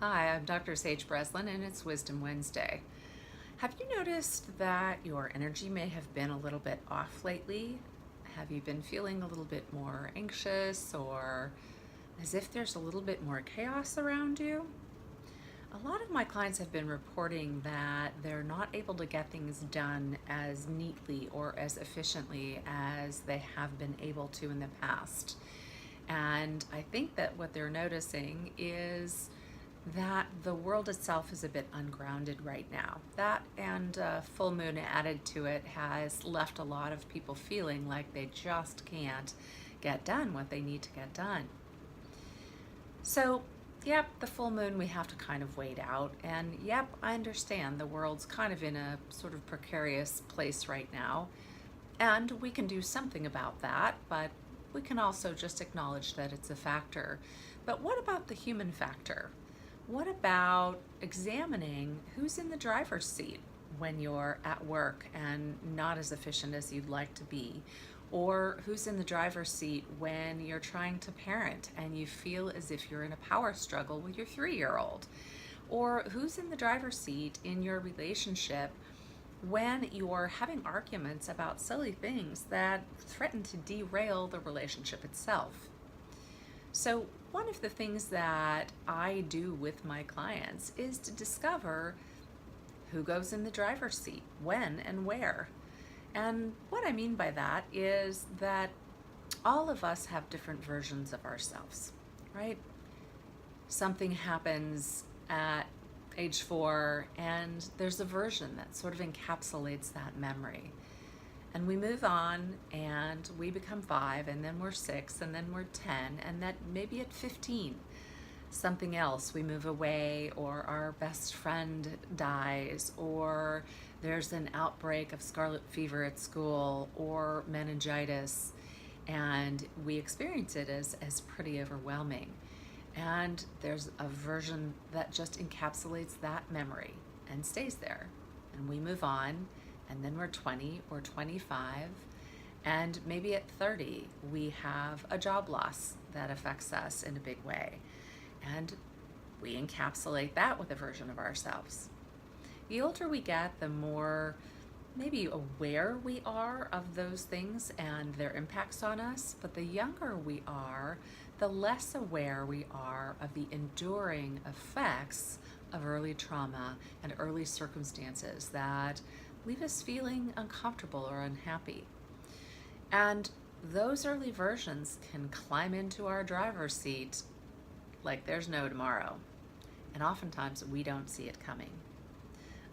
Hi, I'm Dr. Sage Breslin, and it's Wisdom Wednesday. Have you noticed that your energy may have been a little bit off lately? Have you been feeling a little bit more anxious or as if there's a little bit more chaos around you? A lot of my clients have been reporting that they're not able to get things done as neatly or as efficiently as they have been able to in the past. And I think that what they're noticing is that the world itself is a bit ungrounded right now. That and full moon added to it has left a lot of people feeling like they just can't get done what they need to get done. So, yep, the full moon we have to kind of wait out. And yep, I understand the world's kind of in a sort of precarious place right now. And we can do something about that, but we can also just acknowledge that it's a factor. But what about the human factor? What about examining who's in the driver's seat when you're at work and not as efficient as you'd like to be? Or who's in the driver's seat when you're trying to parent and you feel as if you're in a power struggle with your 3-year-old? Or who's in the driver's seat in your relationship when you're having arguments about silly things that threaten to derail the relationship itself? So one of the things that I do with my clients is to discover who goes in the driver's seat, when and where. And what I mean by that is that all of us have different versions of ourselves, right? Something happens at age 4 and there's a version that sort of encapsulates that memory. And we move on and we become 5 and then we're 6 and then we're 10 and that maybe at 15 something else, we move away or our best friend dies or there's an outbreak of scarlet fever at school or meningitis and we experience it as pretty overwhelming. And there's a version that just encapsulates that memory and stays there. And we move on and then we're 20 or 25, and maybe at 30 we have a job loss that affects us in a big way, and we encapsulate that with a version of ourselves. The older we get, the more maybe aware we are of those things and their impacts on us, but the younger we are, the less aware we are of the enduring effects of early trauma and early circumstances that leave us feeling uncomfortable or unhappy. And those early versions can climb into our driver's seat like there's no tomorrow. And oftentimes we don't see it coming.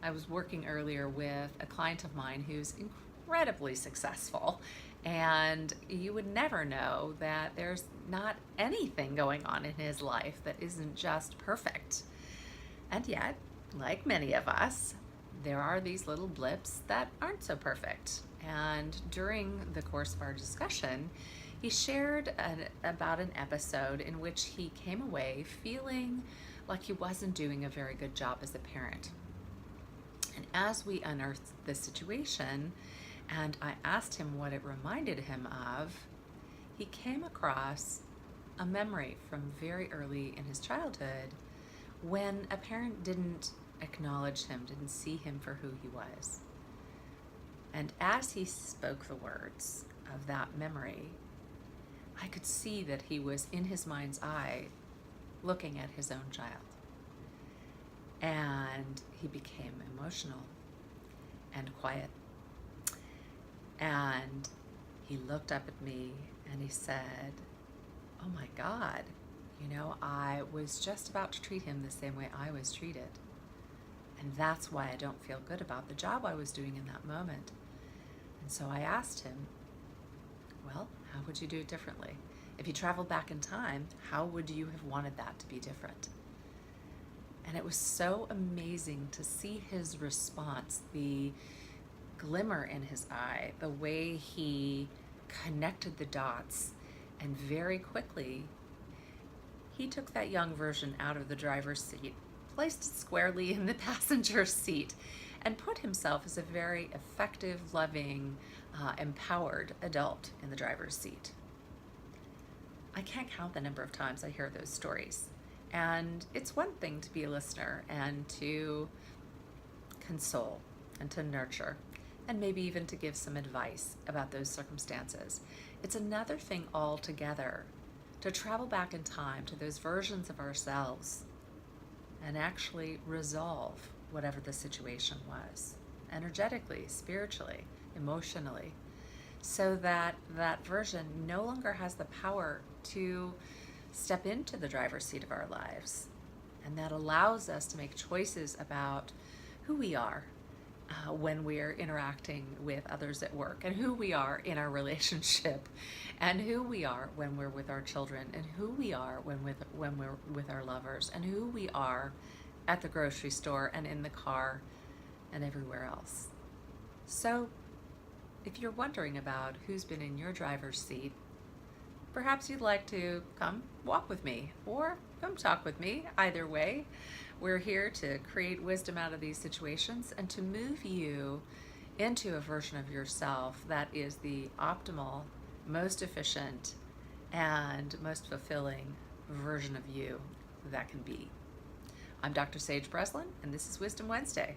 I was working earlier with a client of mine who's incredibly successful, and you would never know that there's not anything going on in his life that isn't just perfect. And yet, like many of us, there are these little blips that aren't so perfect. And during the course of our discussion, he shared about an episode in which he came away feeling like he wasn't doing a very good job as a parent. And as we unearthed the situation, and I asked him what it reminded him of, he came across a memory from very early in his childhood when a parent didn't acknowledge him, didn't see him for who he was. And as he spoke the words of that memory, I could see that he was in his mind's eye looking at his own child. And he became emotional and quiet. And he looked up at me and he said, "Oh my God, I was just about to treat him the same way I was treated. And that's why I don't feel good about the job I was doing in that moment." And so I asked him, well, how would you do it differently? If you traveled back in time, how would you have wanted that to be different? And it was so amazing to see his response, the glimmer in his eye, the way he connected the dots, and very quickly he took that young version out of the driver's seat, placed it squarely in the passenger seat, and put himself as a very effective, loving, empowered adult in the driver's seat. I can't count the number of times I hear those stories. And it's one thing to be a listener and to console and to nurture and maybe even to give some advice about those circumstances. It's another thing altogether to travel back in time to those versions of ourselves and actually resolve whatever the situation was, energetically, spiritually, emotionally, so that that version no longer has the power to step into the driver's seat of our lives. And that allows us to make choices about who we are when we're interacting with others at work, and who we are in our relationship, and who we are when we're with our children, and who we are when we're with our lovers, and who we are at the grocery store and in the car and everywhere else. So if you're wondering about who's been in your driver's seat, perhaps you'd like to come walk with me or come talk with me. Either way, we're here to create wisdom out of these situations and to move you into a version of yourself that is the optimal, most efficient, and most fulfilling version of you that can be. I'm Dr. Sage Breslin, and this is Wisdom Wednesday.